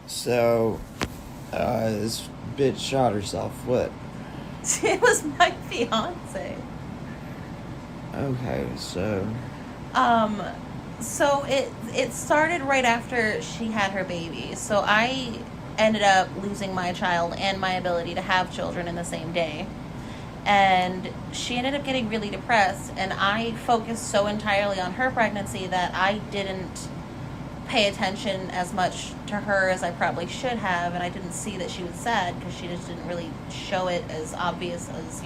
So, this bitch shot herself. What? It was my fiance. Okay, so... So it started right after she had her baby. So I ended up losing my child and my ability to have children in the same day. And she ended up getting really depressed, and I focused so entirely on her pregnancy that I didn't pay attention as much to her as I probably should have, and I didn't see that she was sad because she just didn't really show it as obvious as,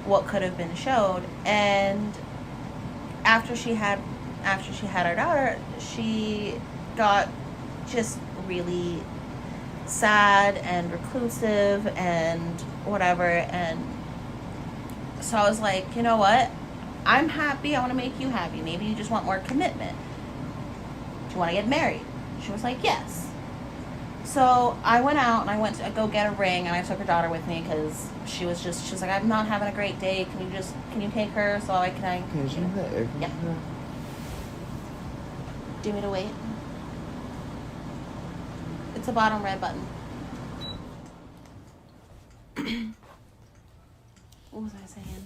what could have been showed. And after she had our daughter, she got just really sad and reclusive and whatever. And so I was like, you know what? I'm happy. I want to make you happy. Maybe you just want more commitment. Do you want to get married? She was like, yes. So I went out and I went to go get a ring, and I took her daughter with me because she was like, I'm not having a great day. Can you take her so I can Can you turn that air Yeah. conditioner? Do you want me to wait? It's a bottom red button. What was I saying?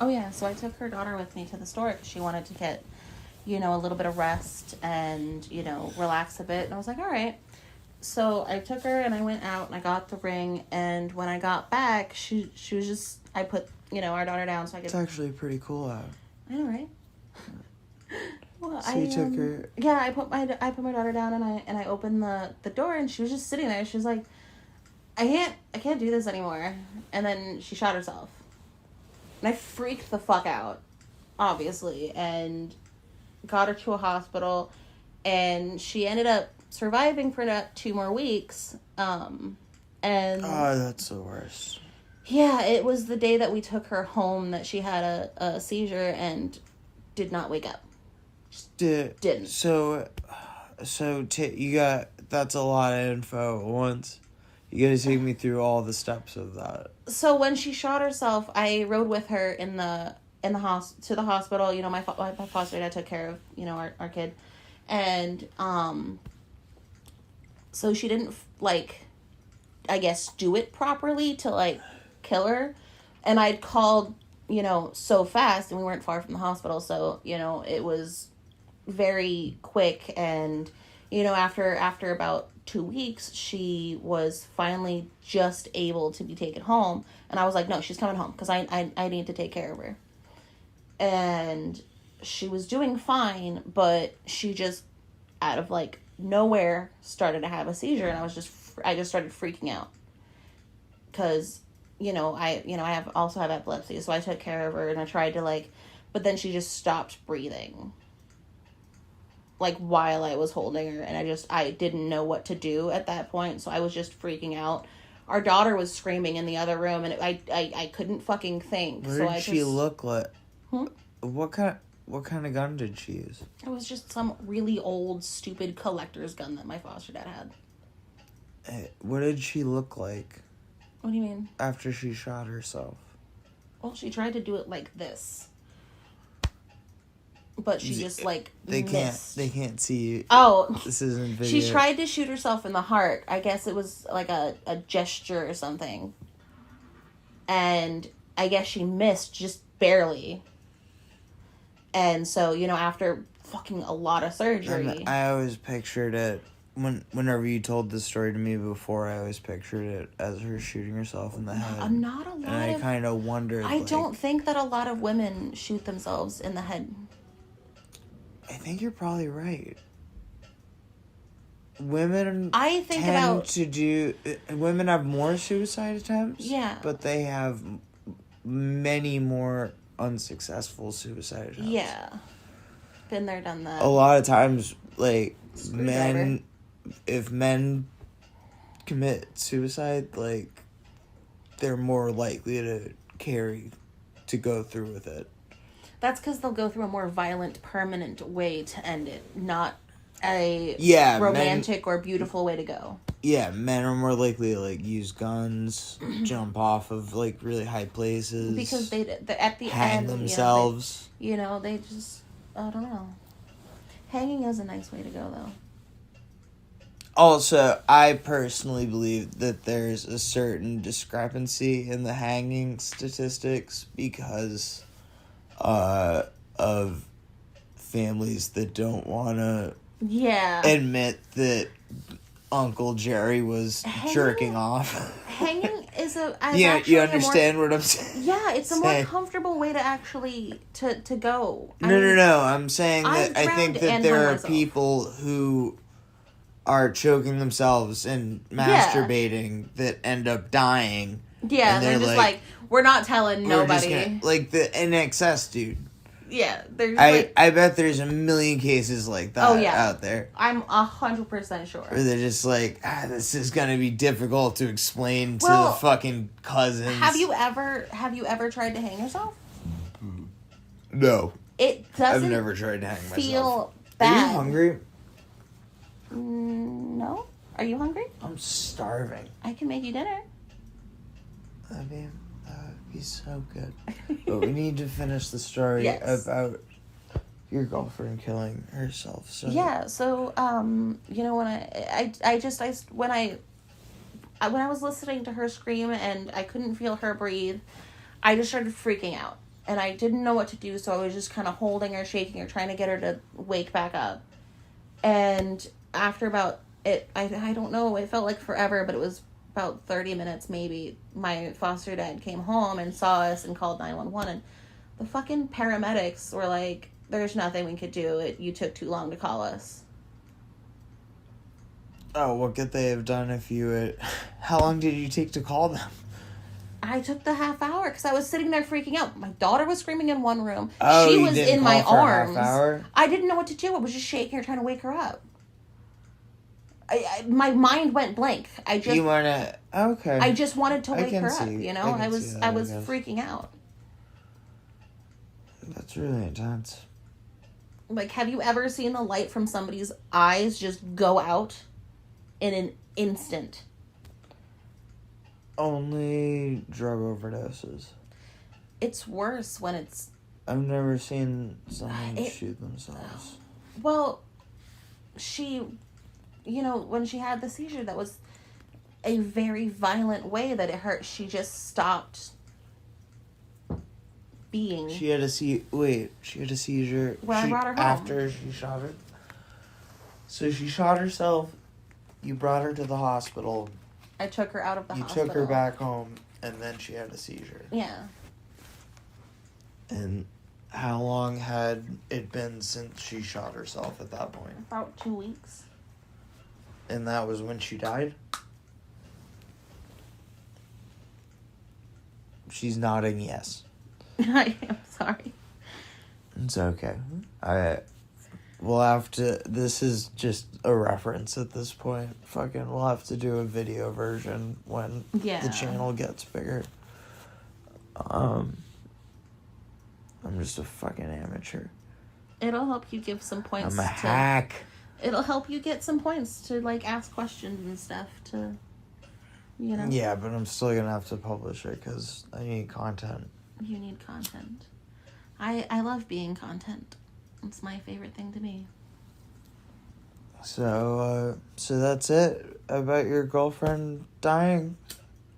Oh yeah, so I took her daughter with me to the store because she wanted to get, a little bit of rest and, relax a bit. And I was like, all right. So I took her and I went out and I got the ring. And when I got back, she was just, I put, our daughter down so I could. It's actually pretty cool out. I know, right? Well, So you took her. Yeah, I put my daughter down and I opened the door, and she was just sitting there. She was like, I can't do this anymore. And then she shot herself. And I freaked the fuck out, obviously, and got her to a hospital, and she ended up surviving for about 2 more weeks. And Oh, that's the worst. yeah, it was the day that we took her home that she had a seizure and did not wake up. Didn't. So you got, that's a lot of info at once. You gotta take me through all the steps of that. So when she shot herself, I rode with her to the hospital. My foster dad took care of, our kid. And, so she didn't, I guess, do it properly to, kill her. And I'd called, so fast, and we weren't far from the hospital. So, it was very quick. And, after about 2 weeks, she was finally just able to be taken home. And I was like, no, she's coming home because I need to take care of her. And she was doing fine, but she just, out of nowhere, started to have a seizure. And I just started freaking out because, I also have epilepsy. So I took care of her and I tried to but then she just stopped breathing. While I was holding her, and I didn't know what to do at that point, so I was just freaking out. Our daughter was screaming in the other room, and I couldn't fucking think. What did she look like? What kind of gun did she use? It was just some really old, stupid collector's gun that my foster dad had. What did she look like? What do you mean? After she shot herself? Well, she tried to do it like this. But she just, They missed. They can't see you. Oh. This isn't video. She tried to shoot herself in the heart. I guess it was, a gesture or something. And I guess she missed just barely. And so, after fucking a lot of surgery. And I always pictured it, whenever you told this story to me before, I always pictured it as her shooting herself in the head. Not a lot. And I kind of wondered. I don't think that a lot of women shoot themselves in the head. I think you're probably right. Women women have more suicide attempts. Yeah. But they have many more unsuccessful suicide attempts. Yeah. Been there, done that. A lot of times, if men commit suicide, they're more likely to go through with it. That's because they'll go through a more violent, permanent way to end it, not a romantic or beautiful way to go. Yeah, men are more likely to use guns, jump off of really high places, because they at the hang end themselves. They just, I don't know. Hanging is a nice way to go, though. Also, I personally believe that there's a certain discrepancy in the hanging statistics because of families that don't want to admit that Uncle Jerry was jerking off. Hanging is you understand what I'm saying? Yeah, it's a more comfortable way to actually to go. No. I'm saying that I think that there are myself. people who are choking themselves and masturbating that end up dying. Yeah, and they're just like, we're not telling nobody. Like the NXS dude. Yeah, I bet there's a million cases like that out there. I'm 100% sure. Where they're just like, this is gonna be difficult to explain to the fucking cousins. Have you ever tried to hang yourself? No. It doesn't. I've never tried to hang myself. Feel bad. Are you hungry? No. Are you hungry? I'm starving. I can make you dinner. I mean, that would be so good. But we need to finish the story about your girlfriend killing herself. So you know, when I was listening to her scream and I couldn't feel her breathe, I just started freaking out. And I didn't know what to do, so I was just kind of holding her, shaking her, trying to get her to wake back up. And after about I don't know, it felt like forever, but it was about 30 minutes maybe. My foster dad came home and saw us and called 911, and the fucking paramedics were like, there's nothing we could do. You took too long to call us. Oh, what could they have done if you had... How long did you take to call them? I took the half hour because I was sitting there freaking out. My daughter was screaming in one room. Oh, she was in my arms. Half hour? I didn't know what to do. I was just shaking her, trying to wake her up. My mind went blank. You wanna... Okay. I just wanted to wake her up, you know? I was guess. freaking out. That's really intense. Like, have you ever seen the light from somebody's eyes just go out in an instant? Only drug overdoses. It's worse when it's... I've never seen someone shoot themselves. Well, she... You know, when she had the seizure, that was a very violent way that it hurt. She just stopped being... She had a seizure when I brought her home. After she shot her? So she shot herself, you brought her to the hospital. I took her out of the hospital. You took her back home, and then she had a seizure. Yeah. And how long had it been since she shot herself at that point? About 2 weeks. And that was when she died? She's nodding yes. I am sorry. It's okay. We'll have to... This is just a reference at this point. We'll have to do a video version when the channel gets bigger. I'm just a fucking amateur. It'll help you give some points. I'm a hack. It'll help you get some points to, like, ask questions and stuff to, you know. Yeah, but I'm still gonna have to publish it because I need content. You need content. I love being content. It's my favorite thing to be. So that's it about your girlfriend dying.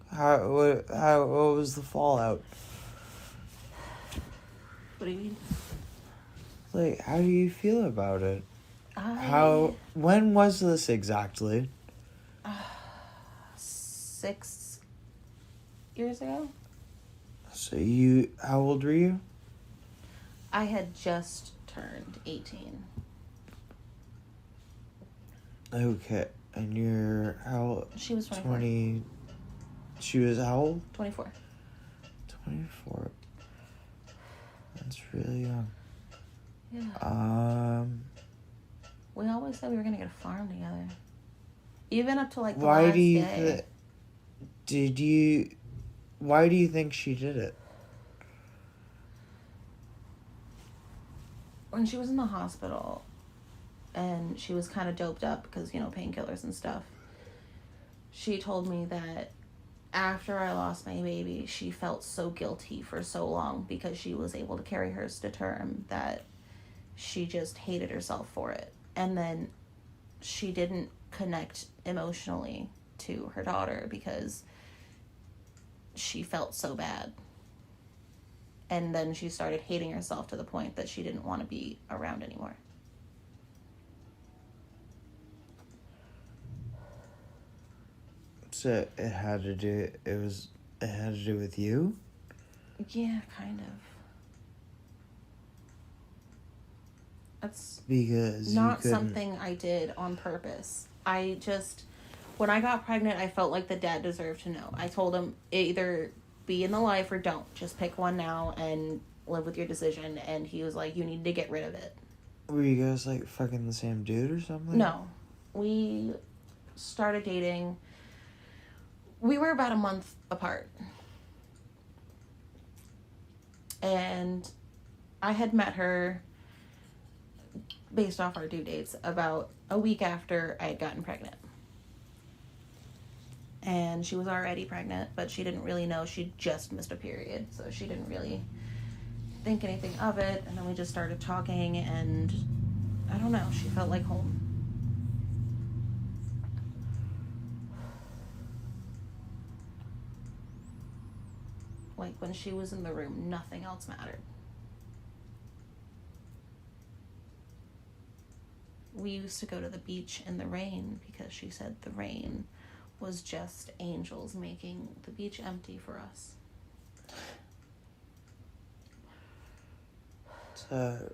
What was the fallout? What do you mean? Like, how do you feel about it? When was this exactly? 6 years ago. So how old were you? I had just turned 18. Okay, and you're how? She was 24. 20. She was how old? 24. 24. That's really young. Yeah. We always said we were gonna get a farm together. Even up to like the why last do you day. Why do you think she did it? When she was in the hospital and she was kind of doped up because, you know, painkillers and stuff, she told me that after I lost my baby, she felt so guilty for so long because she was able to carry hers to term that she just hated herself for it. And then she didn't connect emotionally to her daughter because she felt so bad. And then she started hating herself to the point that she didn't want to be around anymore. So it had to do with you? Yeah, kind of. That's because not something I did on purpose. When I got pregnant, I felt like the dad deserved to know. I told him, either be in the life or don't. Just pick one now and live with your decision. And he was like, you need to get rid of it. Were you guys like fucking the same dude or something? No. We started dating. We were about a month apart. And I had met her based off our due dates about a week after I had gotten pregnant. And she was already pregnant, but she didn't really know. She just missed a period, so she didn't really think anything of it. And then we just started talking, and I don't know, she felt like home. Like, when she was in the room, nothing else mattered. We used to go to the beach in the rain because she said the rain was just angels making the beach empty for us. So,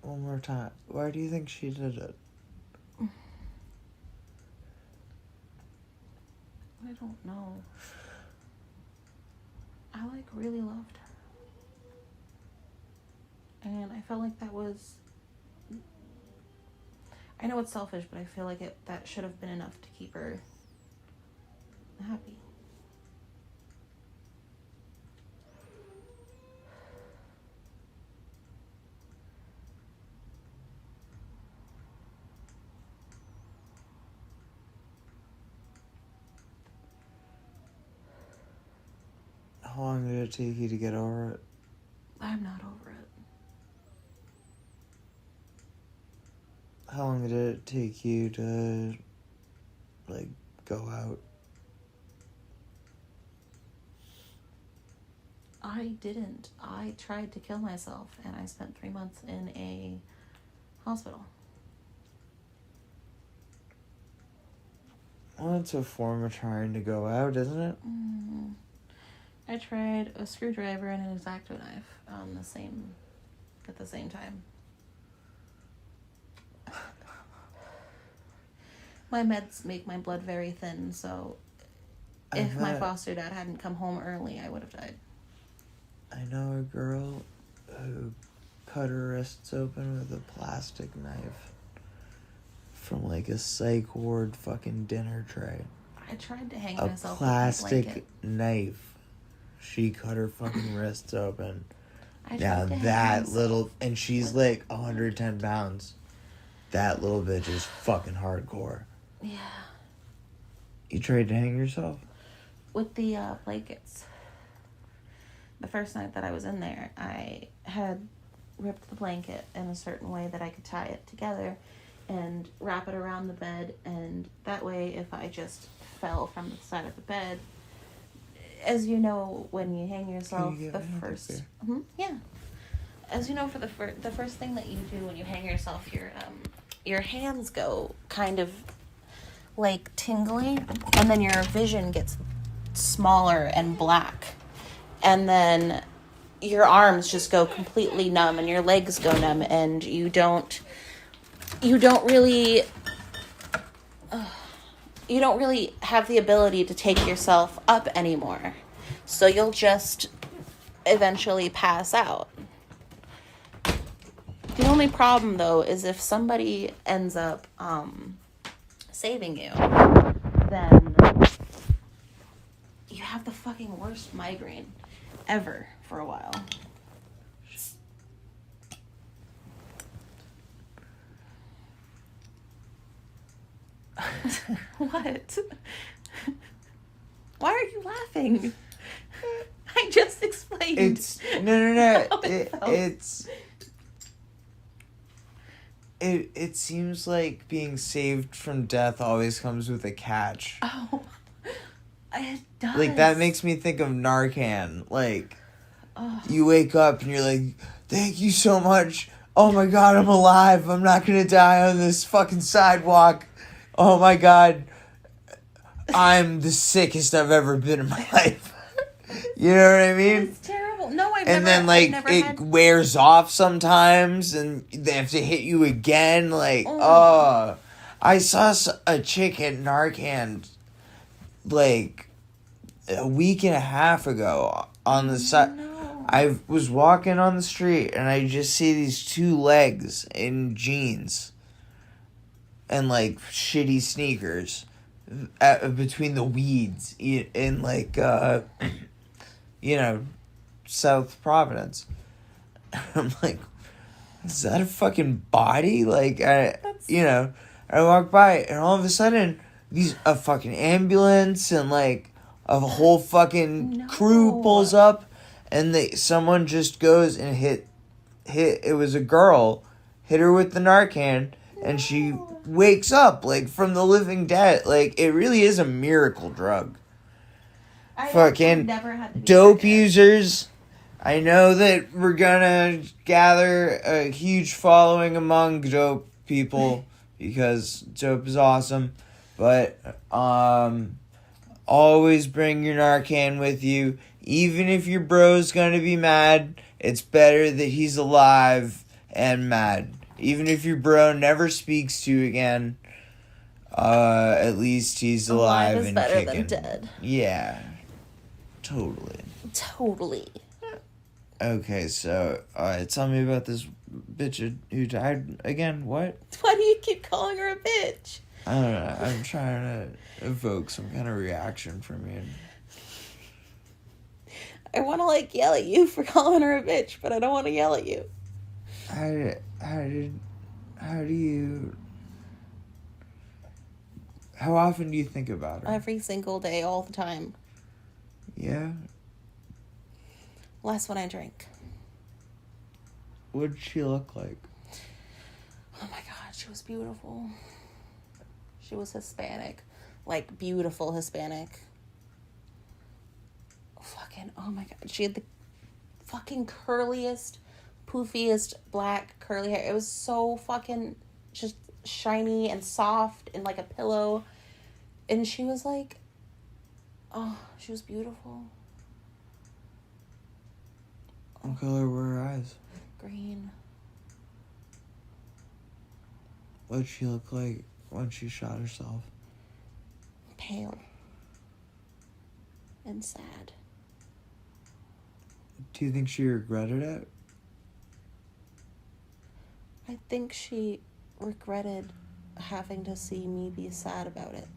one more time. Why do you think she did it? I don't know. I, really loved her. And I felt like that was... I know it's selfish, but I feel like that should have been enough to keep her happy. How long did it take you to get over it? I'm not over it. How long did it take you to, go out? I didn't. I tried to kill myself, and I spent 3 months in a hospital. Well, that's a form of trying to go out, isn't it? I tried a screwdriver and an X-Acto knife at the same time. My meds make my blood very thin, so if my foster dad hadn't come home early, I would have died. I know a girl who cut her wrists open with a plastic knife from a psych ward fucking dinner tray. I tried to hang myself with a a plastic blanket. knife. She cut her fucking wrists open. Now that little, and she's 110 pounds. That little bitch is fucking hardcore. Yeah. You tried to hang yourself? With the blankets. The first night that I was in there, I had ripped the blanket in a certain way that I could tie it together and wrap it around the bed, and that way if I just fell from the side of the bed, as you know, when you hang yourself, as you know, for the first thing that you do when you hang yourself, your hands go kind of tingly, and then your vision gets smaller and black, and then your arms just go completely numb and your legs go numb, and you don't really have the ability to take yourself up anymore. So you'll just eventually pass out. The only problem, though, is if somebody ends up saving you, then you have the fucking worst migraine ever for a while. What? Why are you laughing? I just explained. No. It's It seems like being saved from death always comes with a catch. Oh, it does. Like, that makes me think of Narcan. Like, you wake up and you're like, thank you so much. Oh my God, I'm alive. I'm not gonna die on this fucking sidewalk. Oh my God. I'm the sickest I've ever been in my life. You know what I mean? It's terrible. No, I've and never. And then, like, it had... wears off sometimes, and they have to hit you again. Like, I saw a chick at Narcan, like, a week and a half ago on the side. No. I was walking on the street, and I just see these two legs in jeans and, like, shitty sneakers between the weeds in, like, you know, South Providence. I'm like, is that a fucking body? Like, I walk by, and all of a sudden, a fucking ambulance and, like, a whole fucking crew pulls up, and someone just goes and hit, it was a girl, hit her with the Narcan, and she wakes up, like, from the living dead. Like, it really is a miracle drug. Fucking dope users. I know that we're gonna gather a huge following among dope people because dope is awesome. But always bring your Narcan with you. Even if your bro's gonna be mad, it's better that he's alive and mad. Even if your bro never speaks to you again, at least he's alive and better kicking. than dead. Yeah. Totally. Okay, so, tell me about this bitch who died again. What? Why do you keep calling her a bitch? I don't know. I'm trying to evoke some kind of reaction from you. I want to, like, yell at you for calling her a bitch, but I don't want to yell at you. How often do you think about her? Every single day, all the time. Yeah? Less when I drink. What did she look like? Oh my God, she was beautiful. She was Hispanic. Like, beautiful Hispanic. Fucking, oh my God. She had the fucking curliest, poofiest black curly hair. It was so fucking just shiny and soft and like a pillow. And she was like, oh, she was beautiful. What color were her eyes? Green. What did she look like when she shot herself? Pale. And sad. Do you think she regretted it? I think she regretted having to see me be sad about it.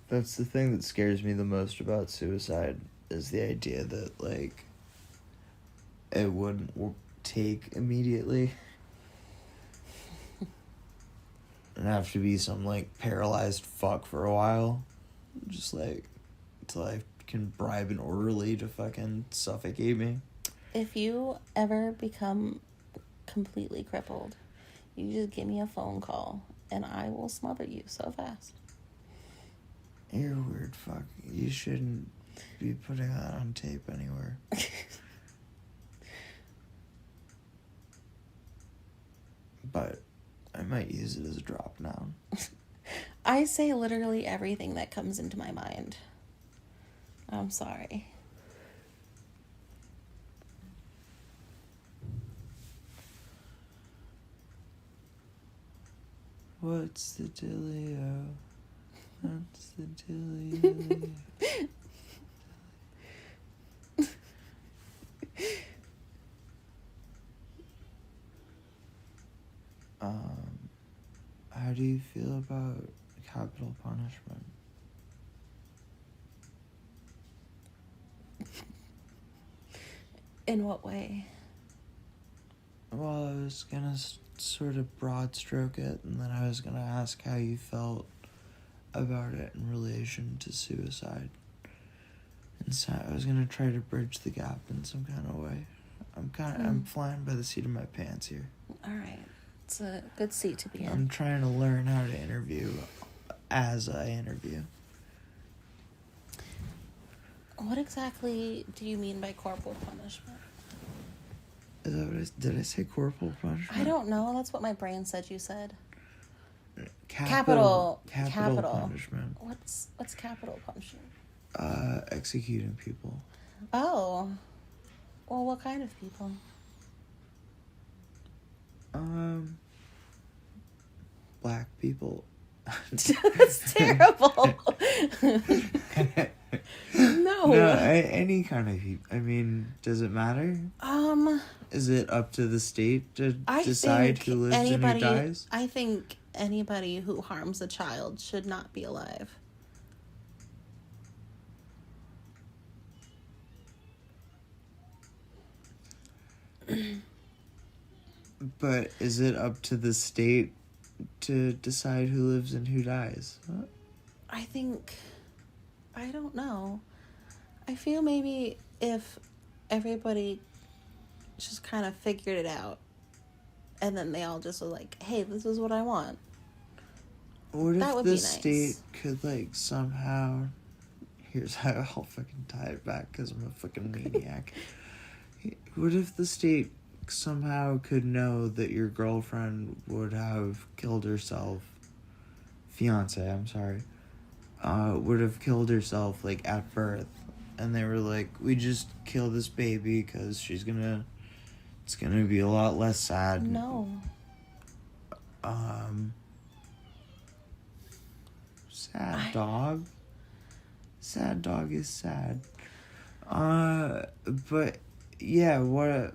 That's the thing that scares me the most about suicide, is the idea that, like, it wouldn't take immediately. And have to be some, like, paralyzed fuck for a while. Just, like, until I can bribe an orderly to fucking suffocate me. If you ever become completely crippled, you just give me a phone call, and I will smother you so fast. You're a weird fuck. You shouldn't be putting that on tape anywhere. But I might use it as a drop noun. I say literally everything that comes into my mind. I'm sorry. What's the dilly-YO? What's the dilly-YO? How do you feel about capital punishment? In what way? Well, I was gonna sort of broad stroke it, and then I was gonna ask how you felt about it in relation to suicide. And so I was gonna try to bridge the gap in some kind of way. I'm flying by the seat of my pants here. All right. It's a good seat to be in. I'm trying to learn how to interview as I interview. What exactly do you mean by corporal punishment? Is that what did I say corporal punishment? I don't know. That's what my brain said you said. Capital Capital punishment. What's capital punishment? Executing people. Oh. Well, what kind of people? Black people. That's terrible. No. Any kind of people. I mean, does it matter? Is it up to the state to decide who lives and who dies? I think anybody who harms a child should not be alive. But is it up to the state to decide who lives and who dies? Huh? I don't know. I feel maybe if everybody just kind of figured it out and then they all just were like, hey, this is what I want. What if the state could, like, somehow... Here's how I'll fucking tie it back because I'm a fucking maniac. What if the state somehow could know that your girlfriend would have killed herself... Fiance, I'm sorry. Would have killed herself, like, at birth. And they were like, we just kill this baby because it's gonna be a lot less sad. No. Sad dog. Sad dog is sad. But, yeah, I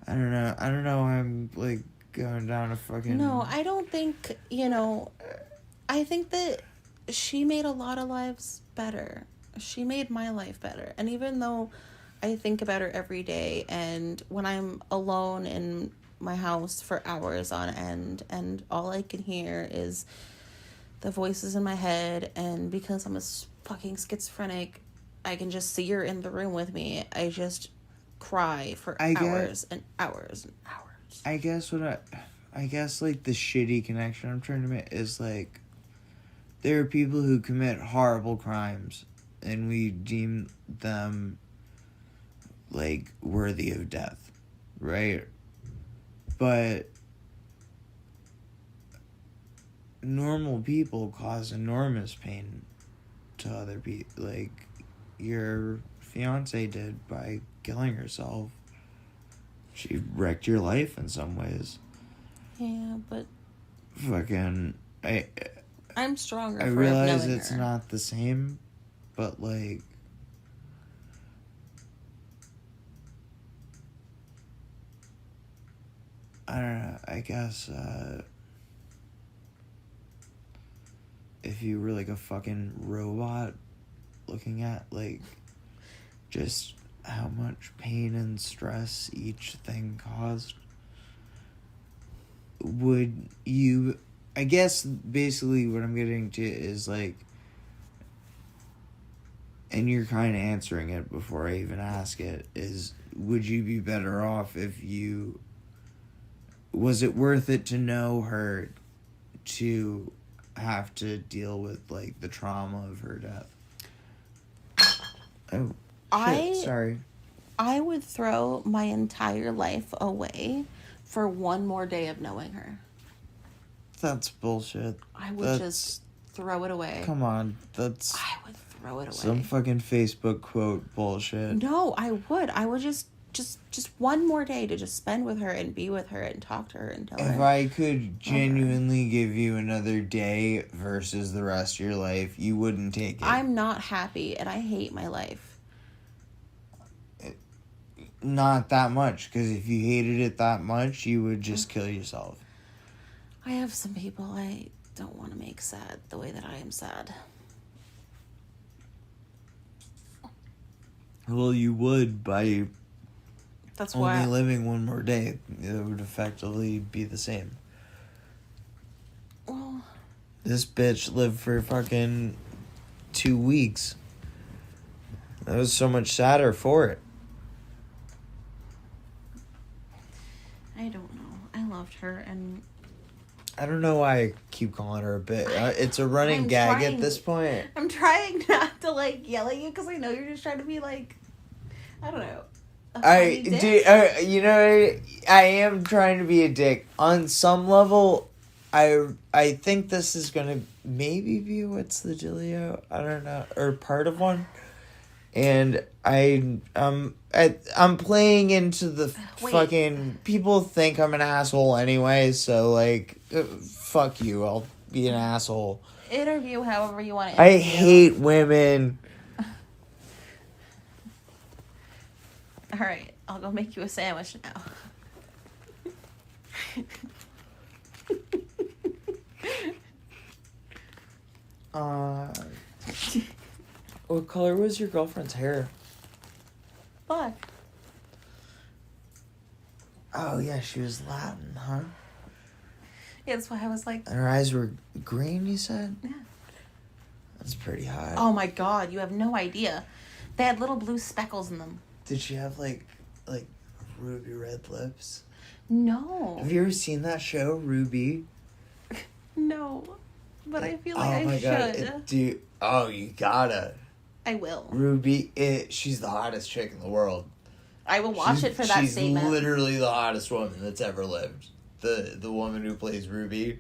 don't know why I'm, like, going down a fucking... No, I don't think, I think that she made a lot of lives better. She made my life better. And even though I think about her every day, and when I'm alone in my house for hours on end, and all I can hear is the voices in my head, and because I'm a fucking schizophrenic, I can just see her in the room with me. I just cry for hours and hours and hours. I guess like the shitty connection I'm trying to make is like there are people who commit horrible crimes and we deem them like worthy of death, right? But normal people cause enormous pain to other people, like your fiance did by killing herself. She wrecked your life in some ways. Yeah, but fucking I'm stronger. I realize it's not the same, but like I don't know. I guess if you were like a fucking robot looking at like just how much pain and stress each thing caused, would you... I guess basically what I'm getting to is like, and you're kind of answering it before I even ask it, is would you be better off if you... Was it worth it to know her to have to deal with like the trauma of her death? Oh, shit, sorry. I would throw my entire life away for one more day of knowing her. That's bullshit. I would just throw it away. Come on, I would throw it away. Some fucking Facebook quote bullshit. No, I would. I would just one more day to just spend with her and be with her and talk to her and tell her. If I could genuinely give you another day versus the rest of your life, you wouldn't take it. I'm not happy and I hate my life. Not that much, because if you hated it that much, you would just kill yourself. I have some people I don't want to make sad the way that I am sad. Well, you would by That's only why living one more day. It would effectively be the same. Well, this bitch lived for fucking 2 weeks. I was so much sadder for it. I don't know. I loved her, and I don't know why I keep calling her a bitch. It's a running gag at this point. I'm trying not to, like, yell at you because I know you're just trying to be, like, I don't know. You know, I am trying to be a dick. On some level, I think this is gonna maybe be What's the Dilly-YO? I don't know, or part of one. And I'm playing into the fucking people think I'm an asshole anyway, so like fuck you, I'll be an asshole. Interview however you want to interview. I hate women. All right, I'll go make you a sandwich now. What color was your girlfriend's hair? Black. Oh, yeah, she was Latin, huh? Yeah, that's why I was like... And her eyes were green, you said? Yeah. That's pretty hot. Oh, my God, you have no idea. They had little blue speckles in them. Did she have, like ruby red lips? No. Have you ever seen that show, Ruby? No. But I feel like I should. You gotta. I will. Ruby, she's the hottest chick in the world. I will watch it for that statement. She's literally the hottest woman that's ever lived. The woman who plays Ruby.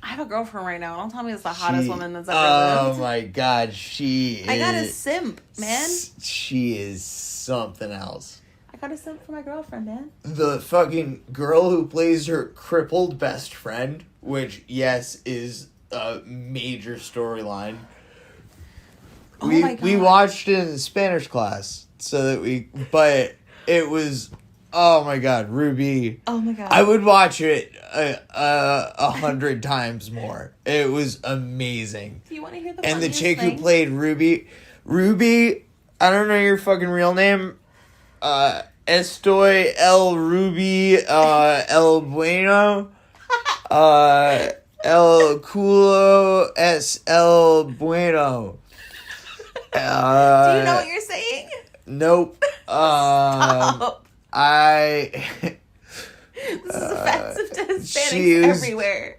I have a girlfriend right now. Don't tell me it's the hottest woman that's ever lived. Oh my God, I got a simp, man. She is something else. I got a simp for my girlfriend, man. The fucking girl who plays her crippled best friend, which, yes, is a major storyline. We watched it in Spanish class, but it was, oh my God, Ruby. Oh my God. I would watch it 100 times more. It was amazing. Do you want to hear the And the chick thing? who played Ruby, I don't know your fucking real name. Estoy el Ruby el bueno. El culo es el bueno. Do you know what you're saying? Nope. Stop. This is offensive to Hispanics everywhere.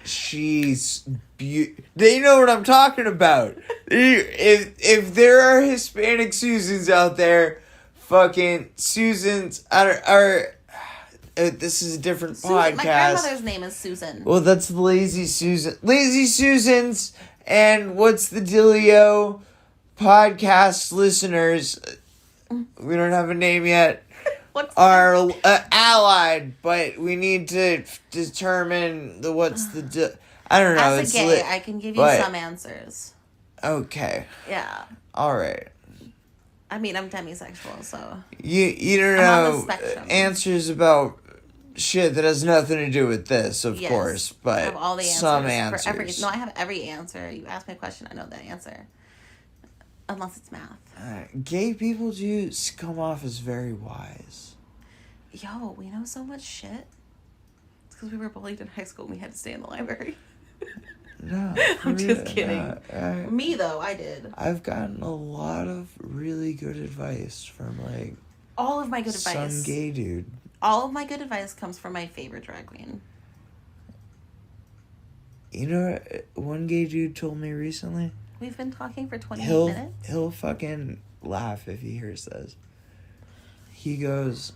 She's They know what I'm talking about. If there are Hispanic Susans out there, fucking Susans are this is a different podcast. My grandmother's name is Susan. Well, that's the Lazy Susan. Lazy Susans and What's the Dilly-YO podcast listeners. We don't have a name yet. Are allied, but we need to determine I don't know. As a gay, I can give you some answers. Okay. Yeah. All right. I mean, I'm demisexual, so you don't know answers about shit that has nothing to do with this, of course, but I have all the answers some answers. I have every answer. You ask me a question, I know the answer. Unless it's math. Gay people do come off as very wise. Yo, we know so much shit. It's because we were bullied in high school and we had to stay in the library. No. I'm just kidding. Me, though, I did. I've gotten a lot of really good advice from, all of my good advice. Some gay dude. All of my good advice comes from my favorite drag queen. You know what one gay dude told me recently? We've been talking for 28 minutes. He'll fucking laugh if he hears this. He goes,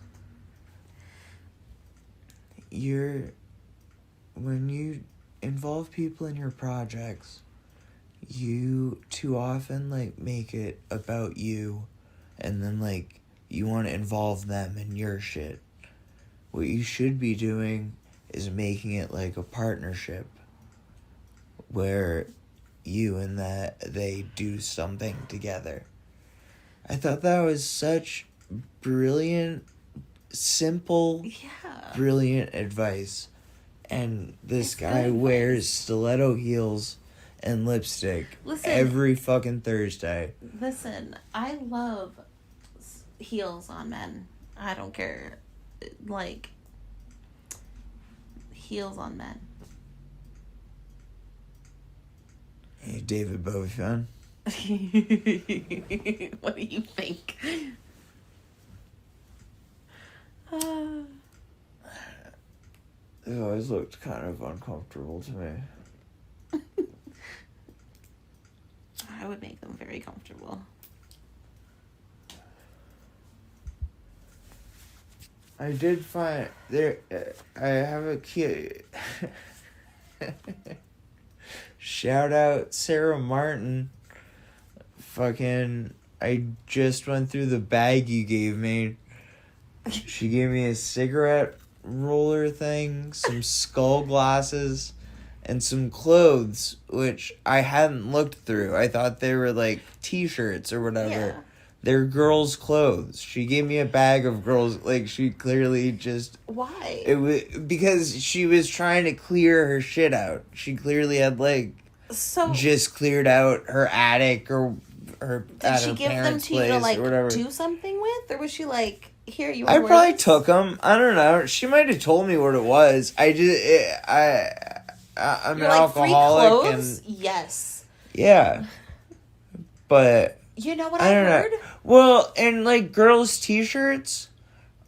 when you involve people in your projects, you too often, make it about you, and then, you want to involve them in your shit. What you should be doing is making it like a partnership, where you and they do something together. I thought that was such brilliant, simple, brilliant advice. And this guy wears stiletto heels and lipstick every fucking Thursday. Listen, I love heels on men. I don't care. Heels on men. Hey, David Bowie fan. What do you think? It always looked kind of uncomfortable to me. I would make them very comfortable. I did find there. I have a cute. Shout out Sarah Martin. Fucking, I just went through the bag you gave me. She gave me a cigarette roller thing, some skull glasses, and some clothes, which I hadn't looked through. I thought they were like t-shirts or whatever. Yeah. They're girls' clothes. She gave me a bag of girls. Like, she clearly just... Why? It was because she was trying to clear her shit out. She clearly had, like, just cleared out her attic or her Did she give them to you to, like, do something with? Or was she like, here, you want I probably took them. I don't know. She might have told me what it was. I'm an alcoholic. Free clothes? Yes. Yeah. But... You know what I heard? Know. Well, and, like, girls' t-shirts,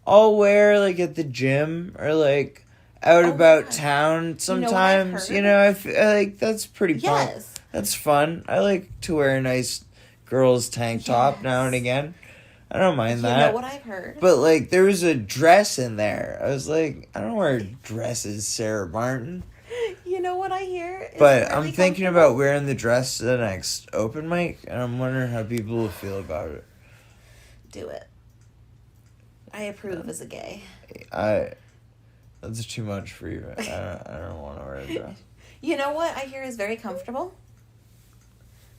I'll wear, like, at the gym or, like, out about town sometimes. You know, I feel like that's pretty fun. That's fun. I like to wear a nice girls' tank top now and again. I don't mind that. You know what I've heard? But, like, there was a dress in there. I was like, I don't wear dresses, Sarah Martin. You know what I hear? But I'm thinking about wearing the dress to the next open mic, and I'm wondering how people will feel about it. Do it. I approve as a gay. That's too much for you. I don't want to wear a dress. You know what I hear is very comfortable?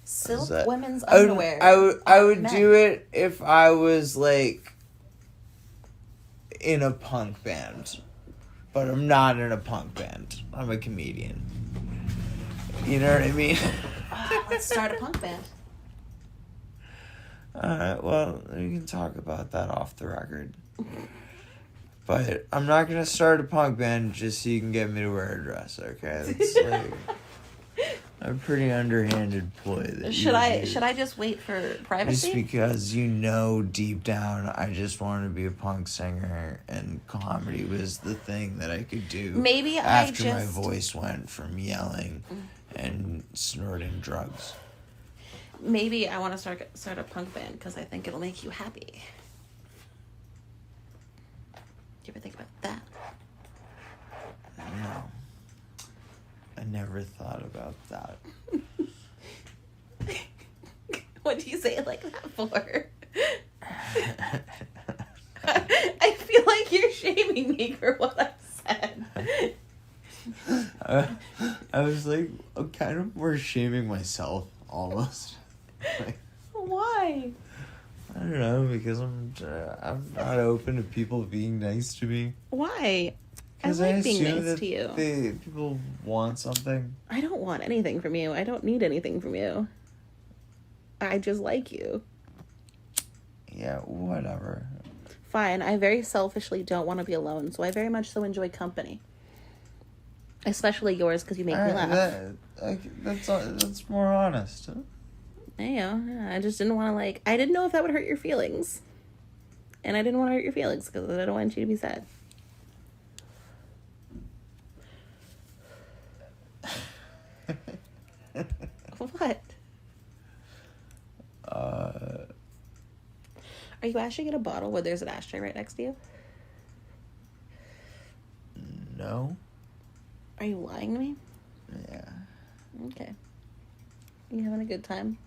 Silk women's underwear. I would do it if I was, like, in a punk band. But I'm not in a punk band. I'm a comedian. You know what I mean? Let's start a punk band. Alright, well, we can talk about that off the record. But I'm not going to start a punk band just so you can get me to wear a dress, okay? That's like a pretty underhanded ploy. That should I just wait for privacy? Just because deep down I just wanted to be a punk singer and comedy was the thing that I could do. Maybe after my voice went from yelling and snorting drugs. Maybe I want to start a punk band because I think it'll make you happy. Do you ever think about that? No. I never thought about that. What do you say it like that for? I feel like you're shaming me for what I said. I was like, I'm kind of more shaming myself, almost. Like, why? I don't know, because I'm not open to people being nice to me. Why? I like being nice to you. People want something. I don't want anything from you. I don't need anything from you. I just like you. Yeah, whatever. Fine. I very selfishly don't want to be alone, so I very much so enjoy company. Especially yours, because you make me laugh. That's more honest. Huh? Yeah, I just didn't want to, I didn't know if that would hurt your feelings. And I didn't want to hurt your feelings, because I don't want you to be sad. What? Are you actually in a bottle where there's an ashtray right next to you? No. Are you lying to me? Yeah. Okay. You having a good time?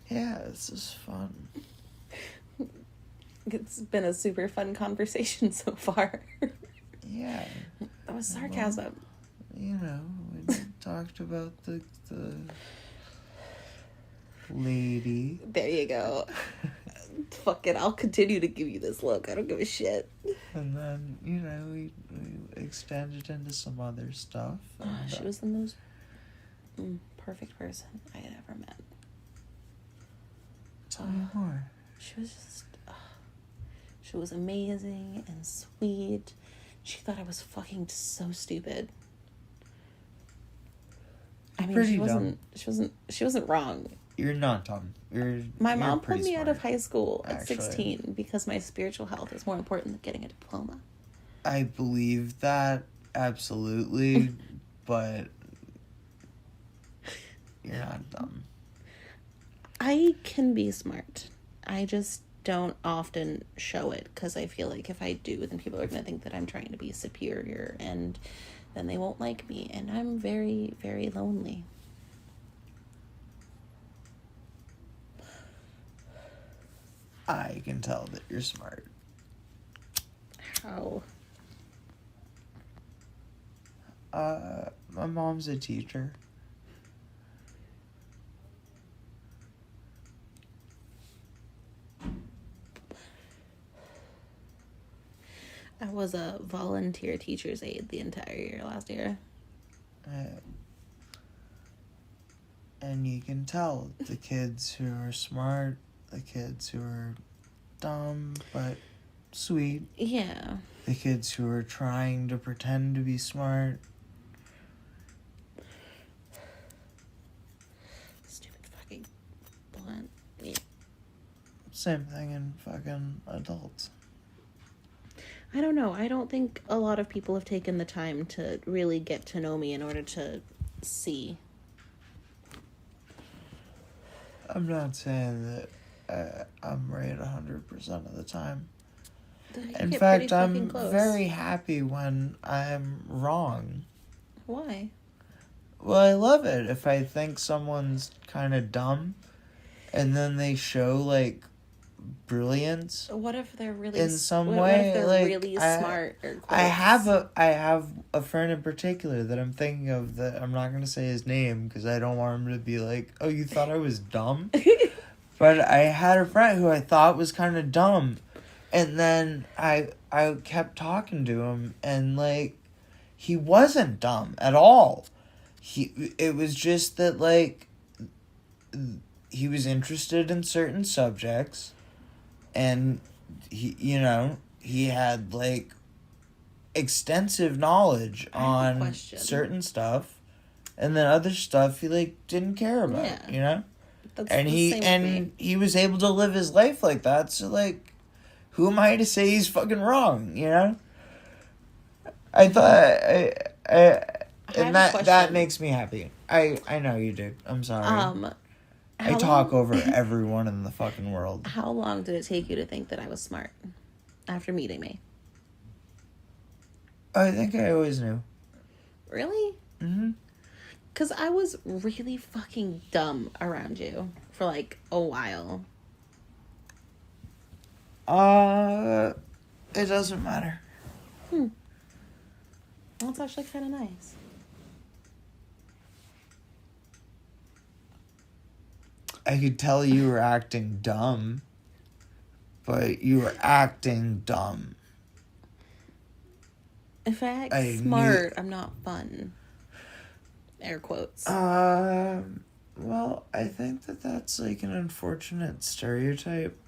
Yeah, this is fun. It's been a super fun conversation so far. Yeah. That was sarcasm. Well, we talked about the lady. There you go. Fuck it, I'll continue to give you this look. I don't give a shit. And then, we extended into some other stuff. She was the most perfect person I had ever met. Tell me more. She was just... she was amazing and sweet. She thought I was fucking so stupid. I mean, she wasn't wrong. You're not dumb. My mom pulled me out of high school at 16 because my spiritual health is more important than getting a diploma. I believe that, absolutely, but you're not dumb. I can be smart. I just don't often show it because I feel like if I do, then people are going to think that I'm trying to be superior, and then they won't like me, and I'm very, very lonely. I can tell that you're smart. How? My mom's a teacher. I was a volunteer teacher's aide the entire year last year. And you can tell the kids who are smart, the kids who are dumb but sweet. Yeah. The kids who are trying to pretend to be smart. Stupid fucking blunt. Yeah. Same thing in fucking adults. I don't know. I don't think a lot of people have taken the time to really get to know me in order to see. I'm not saying that I'm right 100% of the time. In fact, I'm very happy when I'm wrong. Why? Well, I love it if I think someone's kind of dumb and then they show, like, brilliance. What if they're really in some way? What if they're like, really smart? Or close? I have a friend in particular that I'm thinking of that I'm not going to say his name because I don't want him to be like, oh, you thought I was dumb? But I had a friend who I thought was kind of dumb. And then I kept talking to him and, like, he wasn't dumb at all. It was just that, like, he was interested in certain subjects and he had, like, extensive knowledge on certain stuff, and then other stuff he, like, didn't care about, you know? And he was able to live his life like that, so, like, who am I to say he's fucking wrong, you know? I thought and that makes me happy. I know you do. I'm sorry. I talk over everyone in the fucking world. How long did it take you to think that I was smart after meeting me? I think I always knew. Really? Mm-hmm. Because I was really fucking dumb around you for, like, a while. It doesn't matter. That's actually kind of nice. I could tell you were acting dumb, but you were acting dumb. If I act smart, I'm not fun. Air quotes. Well, I think that's, like, an unfortunate stereotype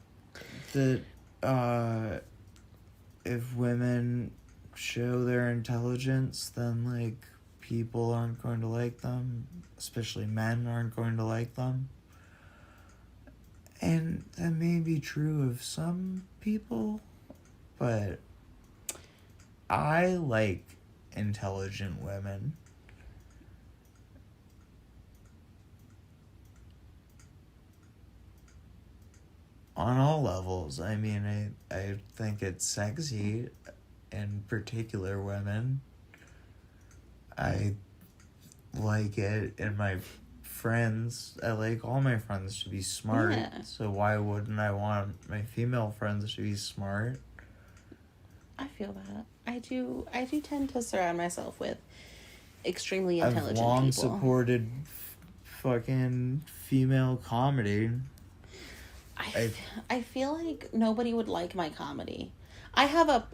that, if women show their intelligence, then, like, people aren't going to like them, especially men aren't going to like them. And that may be true of some people, but I like intelligent women. On all levels. I mean, I think it's sexy, in particular women. I like it in my friends. I like all my friends to be smart. Yeah. So why wouldn't I want my female friends to be smart? I feel that. I do tend to surround myself with extremely intelligent people. I've long supported fucking female comedy. I feel like nobody would like my comedy. I have a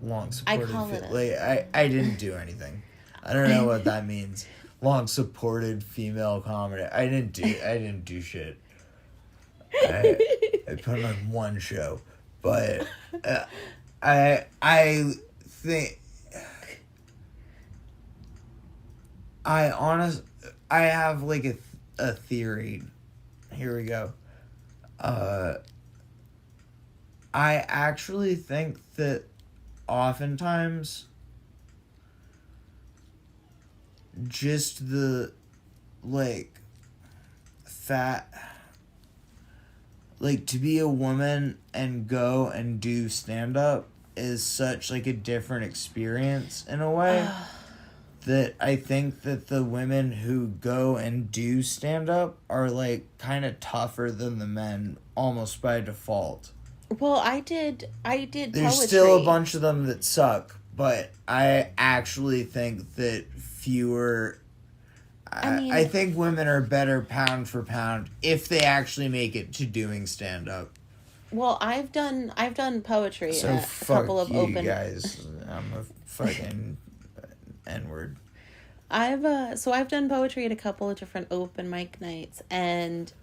long supported. I didn't do anything. I don't know what that means. Long supported female comedy. I didn't do shit. I put on one show, but I think I have, like, a theory. Here we go. I actually think that oftentimes just the, like, like, to be a woman and go and do stand-up is such, like, a different experience in a way that I think that the women who go and do stand-up are, like, kind of tougher than the men almost by default. Well, I did There's poetry. still a bunch of them that suck, but I actually think that fewer... I think women are better pound for pound if they actually make it to doing stand-up. Well, I've done poetry So at a couple of open guys. I'm a fucking N-word. I've done poetry at a couple of different open mic nights, and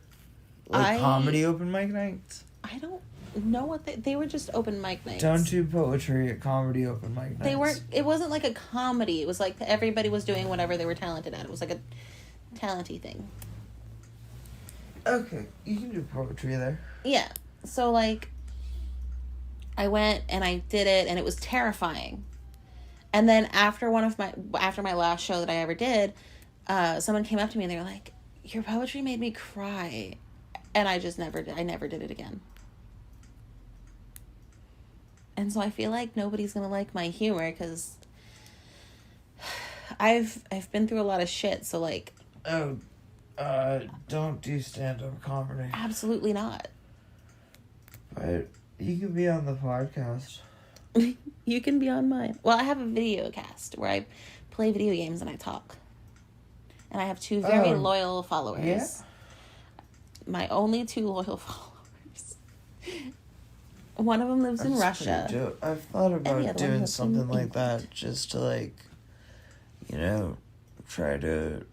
comedy open mic nights. I don't know what they were just open mic nights. Don't do poetry at comedy open mic nights. They weren't. It wasn't like a comedy. It was like everybody was doing whatever they were talented at. It was like a talenty thing. Okay, you can do poetry there. Yeah. So, like, I went and I did it, and it was terrifying. And then after my last show that I ever did, someone came up to me and they were like, "Your poetry made me cry," and I never did it again. And so I feel like nobody's gonna like my humor because I've been through a lot of shit. So, like, don't do stand-up comedy. Absolutely not. But you can be on the podcast. You can be on mine. Well, I have a video cast where I play video games and I talk. And I have 2 very loyal followers. Yeah? My only 2 loyal followers. One of them lives in Russia. I've thought about doing something like that just to, like, try to...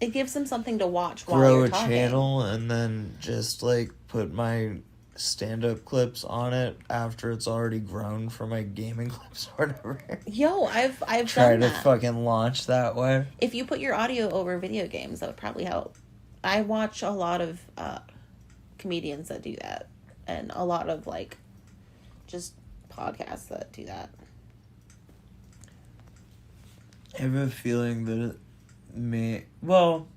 It gives them something to watch while you're talking. Grow a channel and then just, like, put my stand-up clips on it after it's already grown for my gaming clips or whatever. Yo, I've done that. Try to fucking launch that way. If you put your audio over video games, that would probably help. I watch a lot of comedians that do that, and a lot of, like, just podcasts that do that. I have a feeling that well,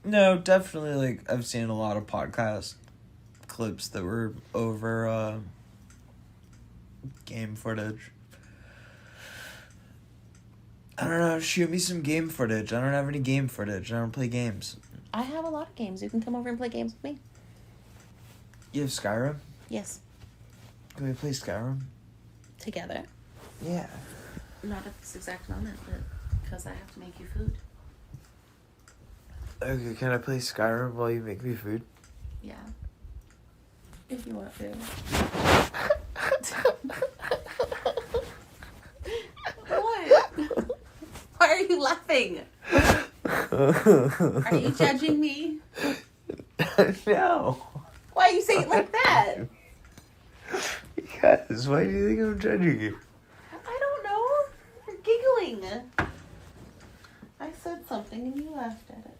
no, definitely, like, I've seen a lot of podcast clips that were over game footage. I don't know, shoot me some game footage. I don't have any game footage. I don't play games. I have a lot of games. You can come over and play games with me. You have Skyrim? Yes. Can we play Skyrim? Together? Yeah. Not at this exact moment, but because I have to make you food. Okay, can I play Skyrim while you make me food? Yeah. If you want to. What? Why are you laughing? Are you judging me? No. Why you say it like that? Because, why do you think I'm judging you? I don't know. You're giggling. I said something and you laughed at it.